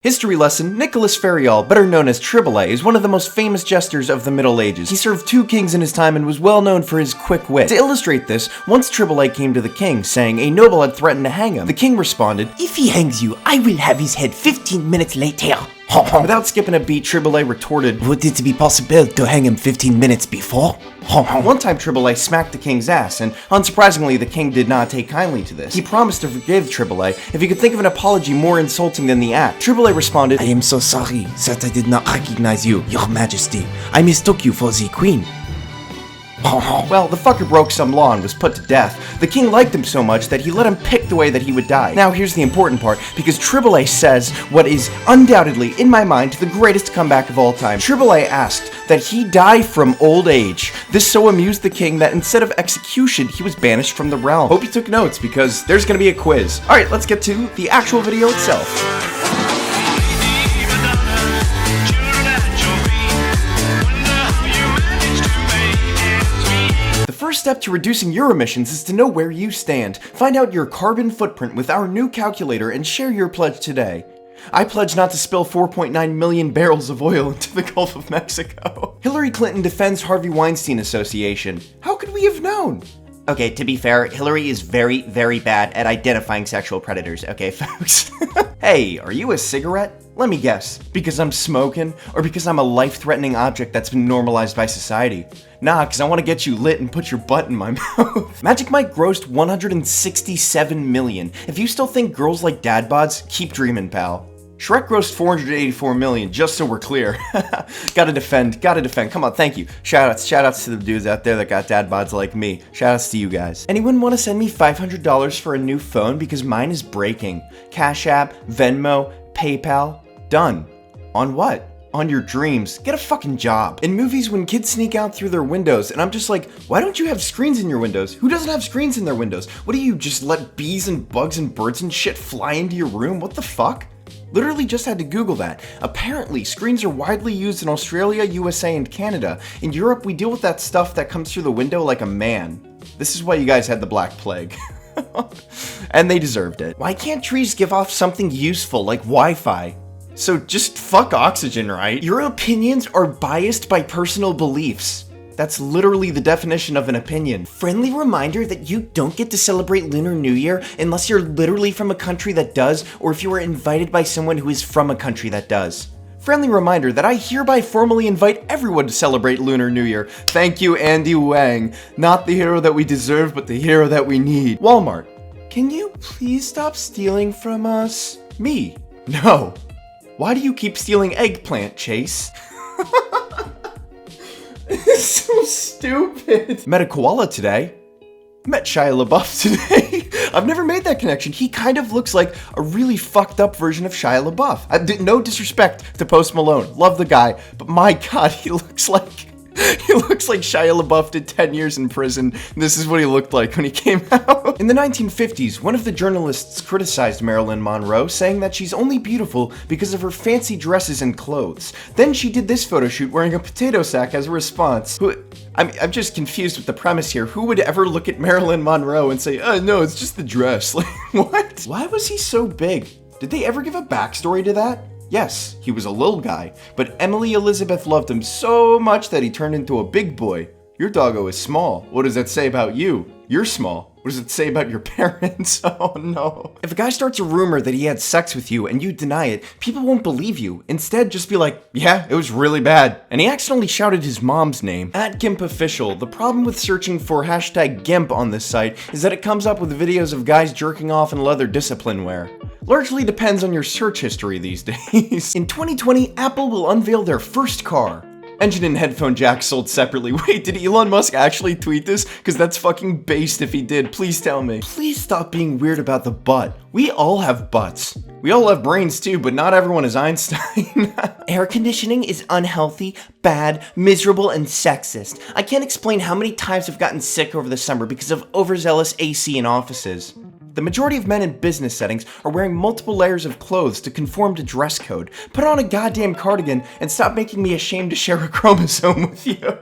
History lesson: Nicholas Ferial, better known as Triboulet, is one of the most famous jesters of the Middle Ages. He served 2 kings in his time and was well known for his quick wit. To illustrate this, once Triboulet came to the king, saying a noble had threatened to hang him. The king responded, "If he hangs you, I will have his head 15 minutes later." Without skipping a beat, Triboulet retorted, "Would it be possible to hang him 15 minutes before?" One time Triboulet smacked the king's ass, and unsurprisingly the king did not take kindly to this. He promised to forgive Triboulet if he could think of an apology more insulting than the act. Triboulet responded, "I am so sorry that I did not recognize you, your majesty. I mistook you for the queen." Well, the fucker broke some law and was put to death. The king liked him so much that he let him pick the way that he would die. Now here's the important part, because Triboulet says what is undoubtedly, in my mind, the greatest comeback of all time. Triboulet asked that he die from old age. This so amused the king that instead of execution, he was banished from the realm. Hope you took notes, because there's gonna be a quiz. Alright, let's get to the actual video itself. The first step to reducing your emissions is to know where you stand. Find out your carbon footprint with our new calculator and share your pledge today. I pledge not to spill 4.9 million barrels of oil into the Gulf of Mexico. Hillary Clinton defends Harvey Weinstein Association. How could we have known? Okay, to be fair, Hillary is very, very bad at identifying sexual predators, okay, folks? Hey, are you a cigarette? Let me guess. Because I'm smoking? Or because I'm a life-threatening object that's been normalized by society? Nah, because I want to get you lit and put your butt in my mouth. Magic Mike grossed 167 million. If you still think girls like dad bods, keep dreaming, pal. Shrek grossed 484 million, just so we're clear. Gotta defend. Come on, thank you. Shoutouts to the dudes out there that got dad bods like me. Shoutouts to you guys. Anyone want to send me $500 for a new phone because mine is breaking? Cash App, Venmo, PayPal, done. On what? On your dreams. Get a fucking job. In movies, when kids sneak out through their windows, and I'm just like, why don't you have screens in your windows? Who doesn't have screens in their windows? What do you just let bees and bugs and birds and shit fly into your room? What the fuck? Literally just had to Google that. Apparently, screens are widely used in Australia, USA, and Canada. In Europe, we deal with that stuff that comes through the window like a man. This is why you guys had the Black Plague. And they deserved it. Why can't trees give off something useful like Wi-Fi? So just fuck oxygen, right? Your opinions are biased by personal beliefs. That's literally the definition of an opinion. Friendly reminder that you don't get to celebrate Lunar New Year unless you're literally from a country that does, or if you were invited by someone who is from a country that does. Friendly reminder that I hereby formally invite everyone to celebrate Lunar New Year. Thank you, Andy Wang. Not the hero that we deserve, but the hero that we need. Walmart, can you please stop stealing from us? Me? No. Why do you keep stealing eggplant, Chase? It's so stupid. Met a koala today. Met Shia LaBeouf today. I've never made that connection. He kind of looks like a really fucked up version of Shia LaBeouf. No disrespect to Post Malone. Love the guy. But my God, he looks like Shia LaBeouf did 10 years in prison. This is what he looked like when he came out. In the 1950s, one of the journalists criticized Marilyn Monroe, saying that she's only beautiful because of her fancy dresses and clothes. Then she did this photo shoot wearing a potato sack as a response. I'm just confused with the premise here. Who would ever look at Marilyn Monroe and say, oh no, it's just the dress? Like, what? Why was he so big? Did they ever give a backstory to that? Yes, he was a little guy, but Emily Elizabeth loved him so much that he turned into a big boy. Your doggo is small. What does that say about you? You're small. What does it say about your parents? Oh no. If a guy starts a rumor that he had sex with you and you deny it, people won't believe you. Instead, just be like, yeah, it was really bad. And he accidentally shouted his mom's name. @GimpOfficial. The problem with searching for #GIMP on this site is that it comes up with videos of guys jerking off in leather discipline wear. Largely depends on your search history these days. In 2020, Apple will unveil their first car. Engine and headphone jack sold separately. Wait, did Elon Musk actually tweet this? Because that's fucking based if he did. Please tell me. Please stop being weird about the butt. We all have butts. We all have brains too, but not everyone is Einstein. Air conditioning is unhealthy, bad, miserable, and sexist. I can't explain how many times I've gotten sick over the summer because of overzealous AC in offices. The majority of men in business settings are wearing multiple layers of clothes to conform to dress code. Put on a goddamn cardigan and stop making me ashamed to share a chromosome with you.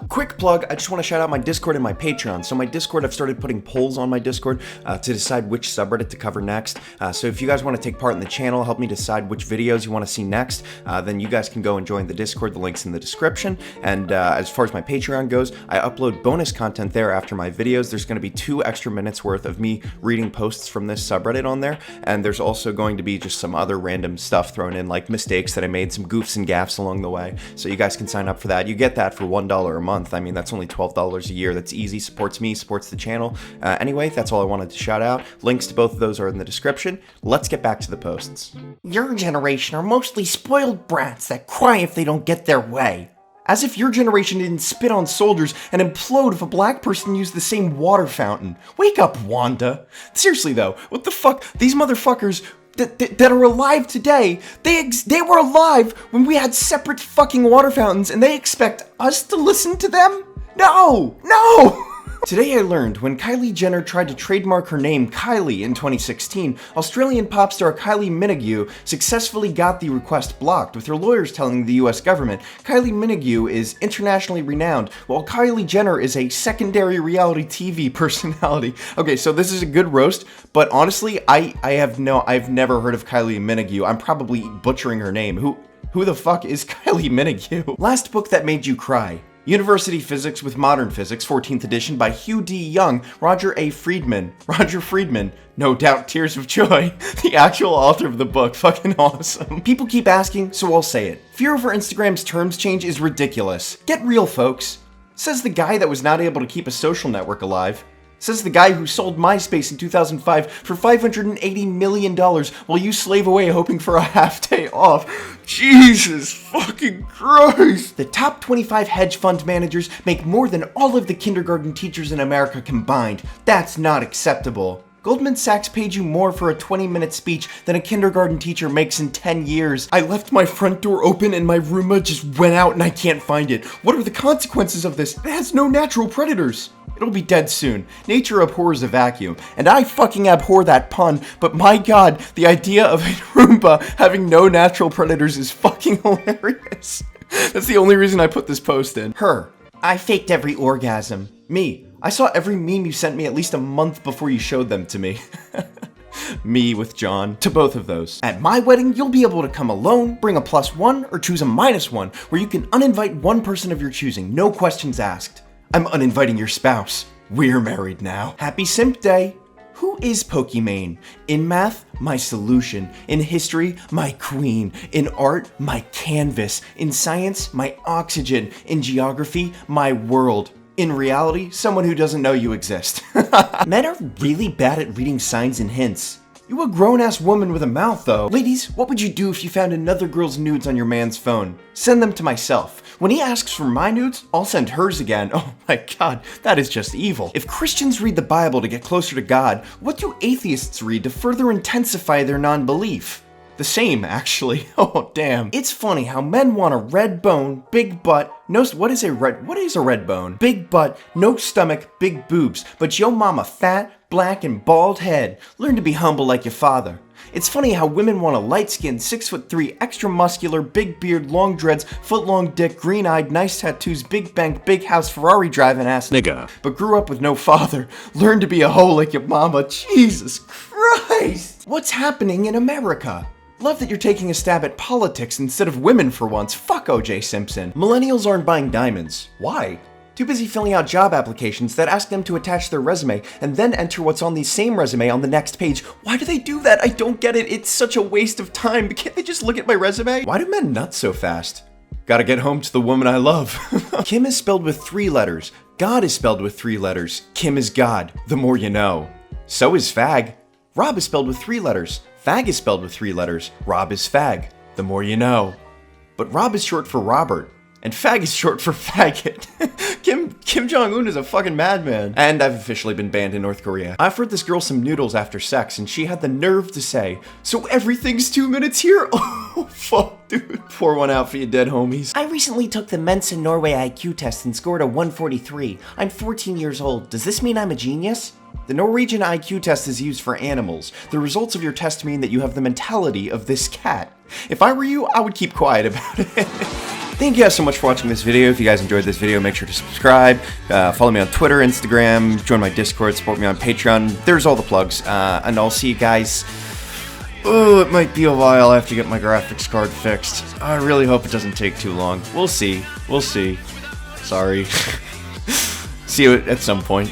Quick plug, I just want to shout out my Discord and my Patreon. So my Discord, I've started putting polls on my Discord to decide which subreddit to cover next. So if you guys want to take part in the channel, help me decide which videos you want to see next, then you guys can go and join the Discord. The link's in the description. And as far as my Patreon goes, I upload bonus content there after my videos. There's going to be 2 extra minutes worth of me reading posts from this subreddit on there. And there's also going to be just some other random stuff thrown in, like mistakes that I made, some goofs and gaffes along the way. So you guys can sign up for that. You get that for $1 a month. I mean, that's only $12 a year. That's easy, supports me, supports the channel. Anyway, that's all I wanted to shout out. Links to both of those are in the description. Let's get back to the posts. Your generation are mostly spoiled brats that cry if they don't get their way. As if your generation didn't spit on soldiers and implode if a black person used the same water fountain. Wake up, Wanda. Seriously though, what the fuck? These motherfuckers that are alive today, they were alive when we had separate fucking water fountains, and they expect us to listen to them? No! No! Today I learned when Kylie Jenner tried to trademark her name Kylie in 2016, Australian pop star Kylie Minogue successfully got the request blocked, with her lawyers telling the US government Kylie Minogue is internationally renowned, while Kylie Jenner is a secondary reality TV personality. Okay, so this is a good roast, but honestly, I've never heard of Kylie Minogue. I'm probably butchering her name. Who the fuck is Kylie Minogue? Last book that made you cry. University Physics with Modern Physics, 14th edition by Hugh D. Young, Roger Friedman, no doubt Tears of Joy, the actual author of the book, fucking awesome. People keep asking, so I'll say it. Fear over Instagram's terms change is ridiculous. Get real, folks. Says the guy that was not able to keep a social network alive. Says the guy who sold MySpace in 2005 for $580 million while you slave away hoping for a half day off. Jesus fucking Christ! The top 25 hedge fund managers make more than all of the kindergarten teachers in America combined. That's not acceptable. Goldman Sachs paid you more for a 20-minute speech than a kindergarten teacher makes in 10 years. I left my front door open and my Roomba just went out and I can't find it. What are the consequences of this? It has no natural predators. It'll be dead soon. Nature abhors a vacuum. And I fucking abhor that pun, but my god, the idea of a Roomba having no natural predators is fucking hilarious. That's the only reason I put this post in. Her. I faked every orgasm. Me. I saw every meme you sent me at least a month before you showed them to me. Me with John. To both of those. At my wedding, you'll be able to come alone, bring a +1, or choose a -1, where you can uninvite one person of your choosing, no questions asked. I'm uninviting your spouse. We're married now. Happy Simp Day. Who is Pokimane? In math, my solution. In history, my queen. In art, my canvas. In science, my oxygen. In geography, my world. In reality, someone who doesn't know you exist. Men are really bad at reading signs and hints. You a grown-ass woman with a mouth, though. Ladies, what would you do if you found another girl's nudes on your man's phone? Send them to myself. When he asks for my nudes, I'll send hers again. Oh my god, that is just evil. If Christians read the Bible to get closer to God, what do atheists read to further intensify their non-belief? The same, actually. Oh, damn. It's funny how men want a red bone, big butt, what is a red bone? Big butt, no stomach, big boobs, but yo mama fat, black, and bald head. Learn to be humble like your father. It's funny how women want a light-skinned, 6'3", extra muscular, big beard, long dreads, foot-long dick, green-eyed, nice tattoos, big bank, big house, Ferrari-driving ass nigga, but grew up with no father. Learn to be a hoe like your mama. Jesus Christ! What's happening in America? Love that you're taking a stab at politics instead of women for once. Fuck O.J. Simpson. Millennials aren't buying diamonds. Why? Too busy filling out job applications that ask them to attach their resume and then enter what's on the same resume on the next page. Why do they do that? I don't get it. It's such a waste of time. Can't they just look at my resume? Why do men nut so fast? Gotta get home to the woman I love. Kim is spelled with 3 letters. God is spelled with 3 letters. Kim is God. The more you know. So is fag. Rob is spelled with 3 letters. Fag is spelled with 3 letters. Rob is fag. The more you know. But Rob is short for Robert. And fag is short for faggot. Kim Jong-un is a fucking madman. And I've officially been banned in North Korea. I offered this girl some noodles after sex, and she had the nerve to say, "So everything's 2 minutes here?" Oh, fuck, dude. Pour one out for you dead homies. I recently took the Mensa Norway IQ test and scored a 143. I'm 14 years old. Does this mean I'm a genius? The Norwegian IQ test is used for animals. The results of your test mean that you have the mentality of this cat. If I were you, I would keep quiet about it. Thank you guys so much for watching this video. If you guys enjoyed this video, make sure to subscribe, follow me on Twitter, Instagram, join my Discord, support me on Patreon. There's all the plugs, and I'll see you guys. Oh, it might be a while after you get my graphics card fixed. I really hope it doesn't take too long. We'll see. We'll see. Sorry. See you at some point.